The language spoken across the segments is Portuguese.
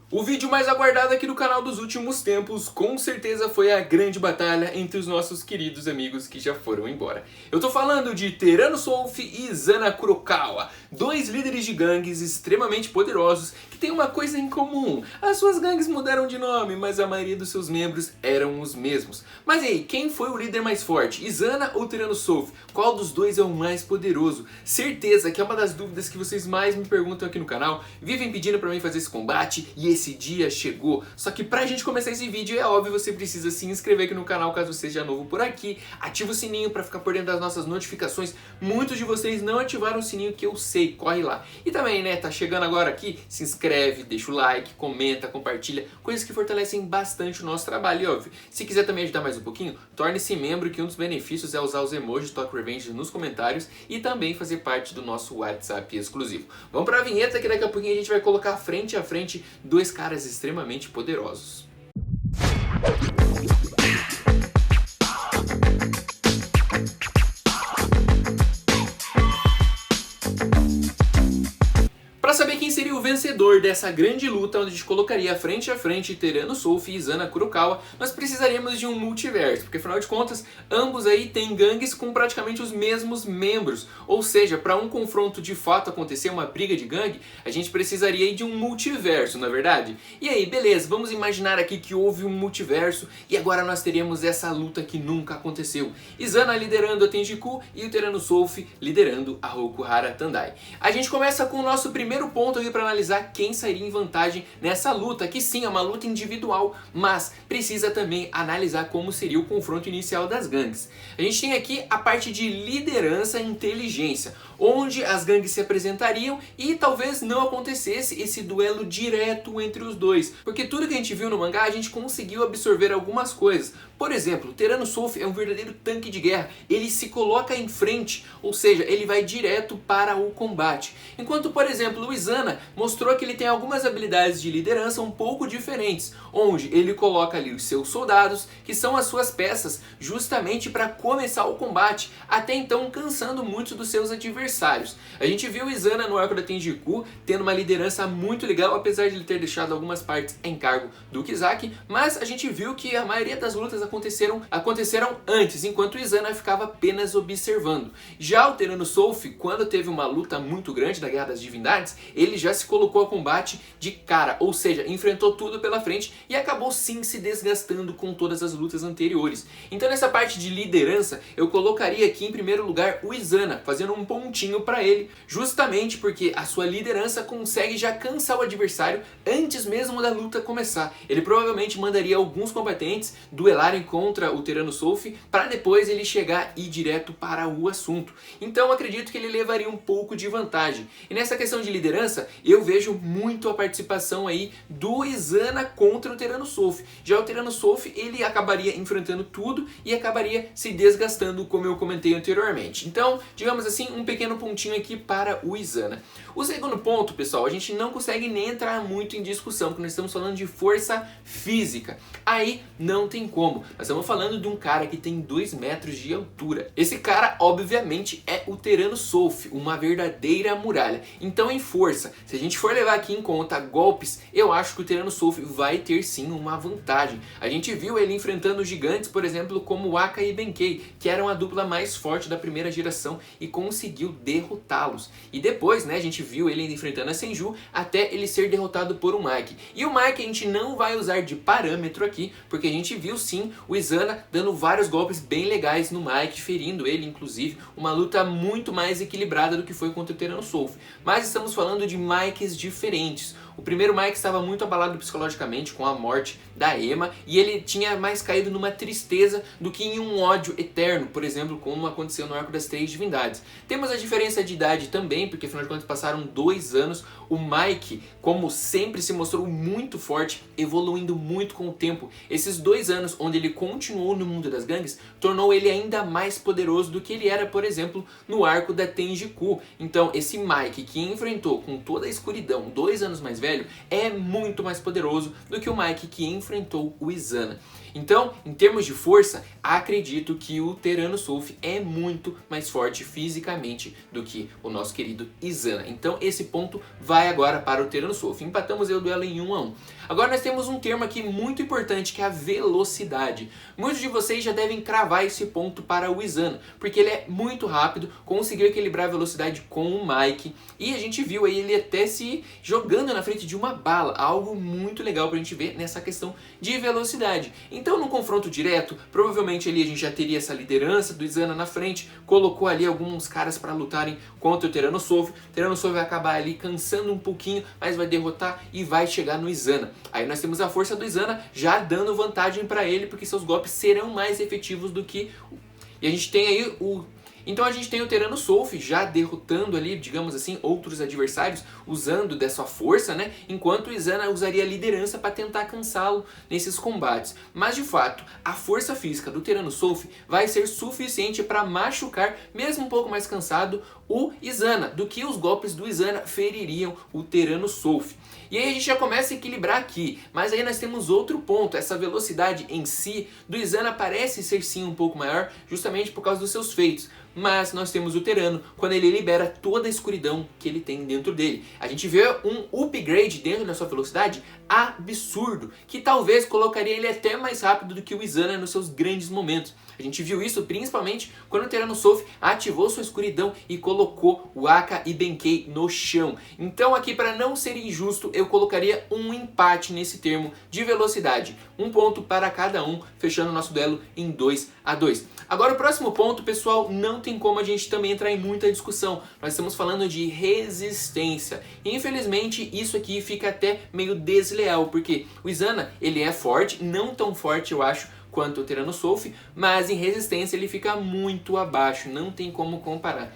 O vídeo mais aguardado aqui do canal dos últimos tempos, com certeza foi a grande batalha entre os nossos queridos amigos que já foram embora. Eu tô falando de Tyrannosaurus e Izana Kurokawa, dois líderes de gangues extremamente poderosos que têm uma coisa em comum. As suas gangues mudaram de nome, mas a maioria dos seus membros eram os mesmos. Mas e aí, quem foi o líder mais forte, Izana ou Tyrannosaurus? Qual dos dois é o mais poderoso? Certeza que é uma das dúvidas que vocês mais me perguntam aqui no canal, vivem pedindo pra mim fazer esse combate e esse dia chegou. Só que pra gente começar esse vídeo, é óbvio, você precisa se inscrever aqui no canal caso você seja novo por aqui. Ativa o sininho pra ficar por dentro das nossas notificações. Muitos de vocês não ativaram o sininho, que eu sei, corre lá. E também, né, tá chegando agora aqui, se inscreve, deixa o like, comenta, compartilha, coisas que fortalecem bastante o nosso trabalho. E óbvio, se quiser também ajudar mais um pouquinho, torne-se membro, que um dos benefícios é usar os emojis Talk Revenge nos comentários e também fazer parte do nosso WhatsApp exclusivo. Vamos pra vinheta, que daqui a pouquinho a gente vai colocar frente a frente dois caras extremamente poderosos. Para saber quem seria o vencedor dessa grande luta, onde a gente colocaria frente a frente Tyrannosaurus e Izana Kurokawa, nós precisaríamos de um multiverso, porque afinal de contas, ambos aí têm gangues com praticamente os mesmos membros. Ou seja, para um confronto de fato acontecer, uma briga de gangue, a gente precisaria aí de um multiverso, não é verdade? E aí, beleza, vamos imaginar aqui que houve um multiverso e agora nós teríamos essa luta que nunca aconteceu. Izana liderando a Tenjiku e o Tyrannosaurus liderando a Hokuhara Tandai. A gente começa com o nosso primeiro ponto aqui para analisar quem sairia em vantagem nessa luta, que sim, é uma luta individual, mas precisa também analisar como seria o confronto inicial das gangues. A gente tem aqui a parte de liderança e inteligência, onde as gangues se apresentariam e talvez não acontecesse esse duelo direto entre os dois, porque tudo que a gente viu no mangá a gente conseguiu absorver algumas coisas. Por exemplo, o Tyrannosaurus é um verdadeiro tanque de guerra, ele se coloca em frente, ou seja, ele vai direto para o combate. Enquanto, por exemplo, o Izana mostrou que ele tem algumas habilidades de liderança um pouco diferentes, onde ele coloca ali os seus soldados, que são as suas peças, justamente para começar o combate, até então cansando muitos dos seus adversários. A gente viu o Izana no arco da Tenjiku tendo uma liderança muito legal, apesar de ele ter deixado algumas partes em cargo do Kizaki, mas a gente viu que a maioria das lutas aconteceram antes, enquanto o Izana ficava apenas observando. Já o Tyrannosaurus, quando teve uma luta muito grande da Guerra das Divindades, ele já se colocou a combate de cara, ou seja, enfrentou tudo pela frente e acabou sim se desgastando com todas as lutas anteriores. Então nessa parte de liderança, eu colocaria aqui em primeiro lugar o Izana, fazendo um pontinho para ele, justamente porque a sua liderança consegue já cansar o adversário antes mesmo da luta começar. Ele provavelmente mandaria alguns combatentes duelarem contra o Tyrannosaurus para depois ele chegar e ir direto para o assunto. Então acredito que ele levaria um pouco de vantagem. E nessa questão de liderança, eu vejo muito a participação aí do Izana contra o Tyrannosaurus. Já o Tyrannosaurus, ele acabaria enfrentando tudo e acabaria se desgastando, como eu comentei anteriormente. Então, digamos assim, um pequeno pontinho aqui para o Izana. O segundo ponto, pessoal, a gente não consegue nem entrar muito em discussão, porque nós estamos falando de força física. Aí não tem como. Nós estamos falando de um cara que tem 2 metros de altura. Esse cara, obviamente, é o Tyrannosaurus, uma verdadeira muralha. Então, em força, se a gente for levar aqui em conta golpes, eu acho que o Tyrannosaurus vai ter sim uma vantagem. A gente viu ele enfrentando gigantes, por exemplo, como Akka e Benkei, que eram a dupla mais forte da primeira geração e conseguiu derrotá-los. E depois, né, a gente viu ele enfrentando a Senju até ele ser derrotado por um Mike. E o Mike a gente não vai usar de parâmetro aqui, porque a gente viu sim o Izana dando vários golpes bem legais no Mike, ferindo ele, inclusive, uma luta muito mais equilibrada do que foi contra o Tyrannosaurus. Mas estamos falando de Mikes diferentes. O primeiro Mike estava muito abalado psicologicamente com a morte da Emma e ele tinha mais caído numa tristeza do que em um ódio eterno, por exemplo, como aconteceu no arco das 3 divindades. Temos a diferença de idade também, porque afinal de contas passaram 2 anos. O Mike, como sempre, se mostrou muito forte, evoluindo muito com o tempo. Esses 2 anos onde ele continuou no mundo das gangues, tornou ele ainda mais poderoso do que ele era, por exemplo, no arco da Tenjiku. Então esse Mike que enfrentou com toda a escuridão 2 anos mais velho, é muito mais poderoso do que o Mike que enfrentou o Izana. Então, em termos de força, acredito que o Tiranossauro é muito mais forte fisicamente do que o nosso querido Izana. Então esse ponto vai agora para o Tiranossauro. Empatamos o duelo em 1 a 1. Agora nós temos um termo aqui muito importante, que é a velocidade. Muitos de vocês já devem cravar esse ponto para o Izana, porque ele é muito rápido, conseguiu equilibrar a velocidade com o Mike, e a gente viu aí ele até se jogando na frente de uma bala, algo muito legal pra gente ver nessa questão de velocidade. Então no confronto direto, provavelmente ali a gente já teria essa liderança do Izana na frente, colocou ali alguns caras para lutarem contra o Tiranossauro. O Tiranossauro vai acabar ali cansando um pouquinho, mas vai derrotar e vai chegar no Izana. Aí nós temos a força do Izana já dando vantagem para ele, porque seus golpes serão mais efetivos do que... E a gente tem aí o... Então a gente tem o Tiranossauro já derrotando ali, digamos assim, outros adversários, usando dessa força, né? Enquanto o Izana usaria a liderança para tentar cansá-lo nesses combates. Mas de fato, a força física do Tiranossauro vai ser suficiente para machucar, mesmo um pouco mais cansado, o Izana, do que os golpes do Izana feririam o Tiranossauro. E aí a gente já começa a equilibrar aqui, mas aí nós temos outro ponto, essa velocidade em si do Izana parece ser sim um pouco maior, justamente por causa dos seus feitos. Mas nós temos o Terano, quando ele libera toda a escuridão que ele tem dentro dele. A gente vê um upgrade dentro da sua velocidade absurdo, que talvez colocaria ele até mais rápido do que o Izana nos seus grandes momentos. A gente viu isso principalmente quando o Tiranossauro ativou sua escuridão e colocou o Aka e Benkei no chão. Então aqui, para não ser injusto, eu colocaria um empate nesse termo de velocidade. Um ponto para cada um, fechando o nosso duelo em 2 a 2. Agora o próximo ponto, pessoal, não tem como a gente também entrar em muita discussão. Nós estamos falando de resistência. E, infelizmente, isso aqui fica até meio desleal, porque o Izana, ele é forte, não tão forte, eu acho, quanto o Tiranossauro, mas em resistência ele fica muito abaixo, não tem como comparar.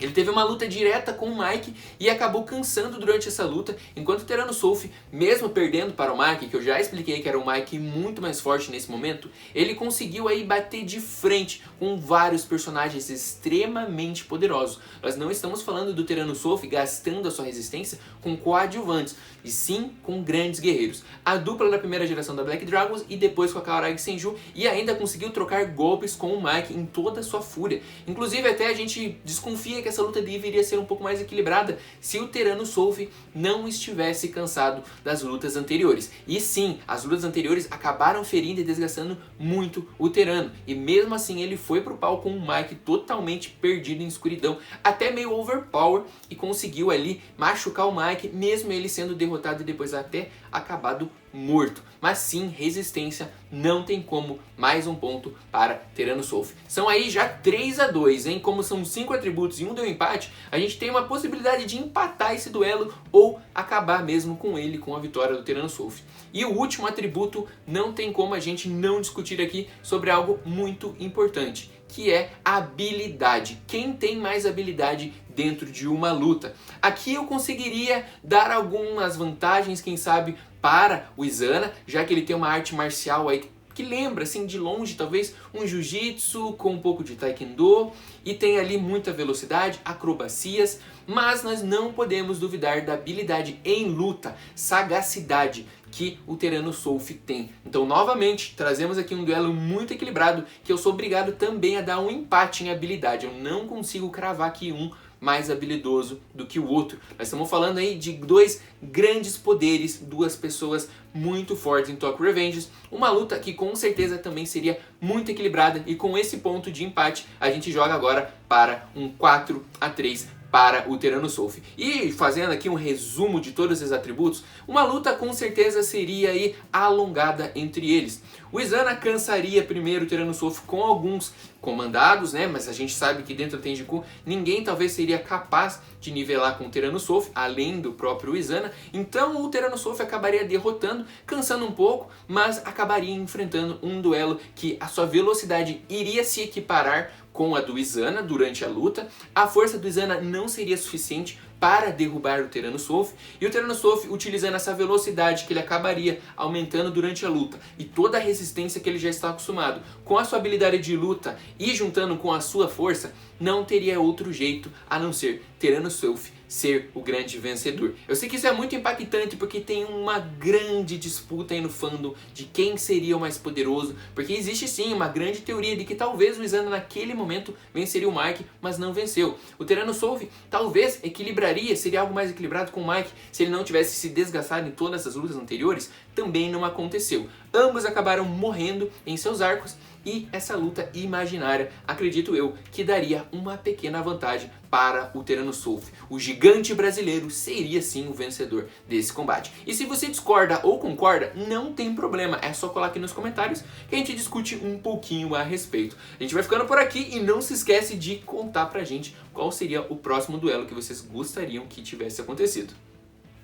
Ele teve uma luta direta com o Mike e acabou cansando durante essa luta, enquanto o Tiranossauro, mesmo perdendo para o Mike, que eu já expliquei que era um Mike muito mais forte nesse momento, ele conseguiu aí bater de frente com vários personagens extremamente poderosos. Nós não estamos falando do Tiranossauro gastando a sua resistência com coadjuvantes, e sim com grandes guerreiros. A dupla da primeira geração da Black Dragons e depois com a Kawaragi Senju, e ainda conseguiu trocar golpes com o Mike em toda a sua fúria. Inclusive até a gente desconfia que essa luta deveria ser um pouco mais equilibrada se o Tiranossauro não estivesse cansado das lutas anteriores. E sim, as lutas anteriores acabaram ferindo e desgastando muito o Tirano, e mesmo assim ele foi pro pau com o Mike totalmente perdido em escuridão, até meio overpower, e conseguiu ali machucar o Mike, mesmo ele sendo derrotado e depois até acabado morto. Mas sim, resistência, não tem como. Mais um ponto para Tiranossauro. São aí já 3 a 2, hein? Como são 5 atributos e um deu empate, a gente tem uma possibilidade de empatar esse duelo ou acabar mesmo com ele, com a vitória do Tiranossauro. E o último atributo, não tem como a gente não discutir aqui sobre algo muito importante, que é a habilidade. Quem tem mais habilidade dentro de uma luta? Aqui eu conseguiria dar algumas vantagens, quem sabe, para o Izana, já que ele tem uma arte marcial aí que lembra, assim, de longe, talvez um jiu-jitsu com um pouco de taekwondo, e tem ali muita velocidade, acrobacias, mas nós não podemos duvidar da habilidade em luta, sagacidade, que o Tiranossauro tem. Então, novamente, trazemos aqui um duelo muito equilibrado, que eu sou obrigado também a dar um empate em habilidade. Eu não consigo cravar aqui um mais habilidoso do que o outro. Nós estamos falando aí de dois grandes poderes, duas pessoas muito fortes em Tokyo Revengers, uma luta que com certeza também seria muito equilibrada, e com esse ponto de empate a gente joga agora para um 4 a 3 para o Tiranossauro. E fazendo aqui um resumo de todos esses atributos, uma luta com certeza seria aí alongada entre eles. O Izana cansaria primeiro o Tiranossauro com alguns comandados, né? Mas a gente sabe que dentro do Tenjiku ninguém talvez seria capaz de nivelar com o Tiranossauro, além do próprio Izana. Então o Tiranossauro acabaria derrotando, cansando um pouco, mas acabaria enfrentando um duelo que a sua velocidade iria se equiparar com a do Izana durante a luta. A força do Izana não seria suficiente para derrubar o Tiranossauro, e o Tiranossauro, utilizando essa velocidade que ele acabaria aumentando durante a luta e toda a resistência que ele já está acostumado, com a sua habilidade de luta e juntando com a sua força, não teria outro jeito a não ser Tiranossauro ser o grande vencedor. Eu sei que isso é muito impactante porque tem uma grande disputa aí no fandom de quem seria o mais poderoso, porque existe sim uma grande teoria de que talvez o Izana naquele momento venceria o Mike, mas não venceu. O Tyrannosaurus talvez equilibraria, seria algo mais equilibrado com o Mike se ele não tivesse se desgastado em todas as lutas anteriores, também não aconteceu. Ambos acabaram morrendo em seus arcos e essa luta imaginária, acredito eu, que daria uma pequena vantagem para o Tyrannosaurus. O gigante brasileiro seria sim o vencedor desse combate. E se você discorda ou concorda, não tem problema, é só colar aqui nos comentários que a gente discute um pouquinho a respeito. A gente vai ficando por aqui e não se esquece de contar pra gente qual seria o próximo duelo que vocês gostariam que tivesse acontecido.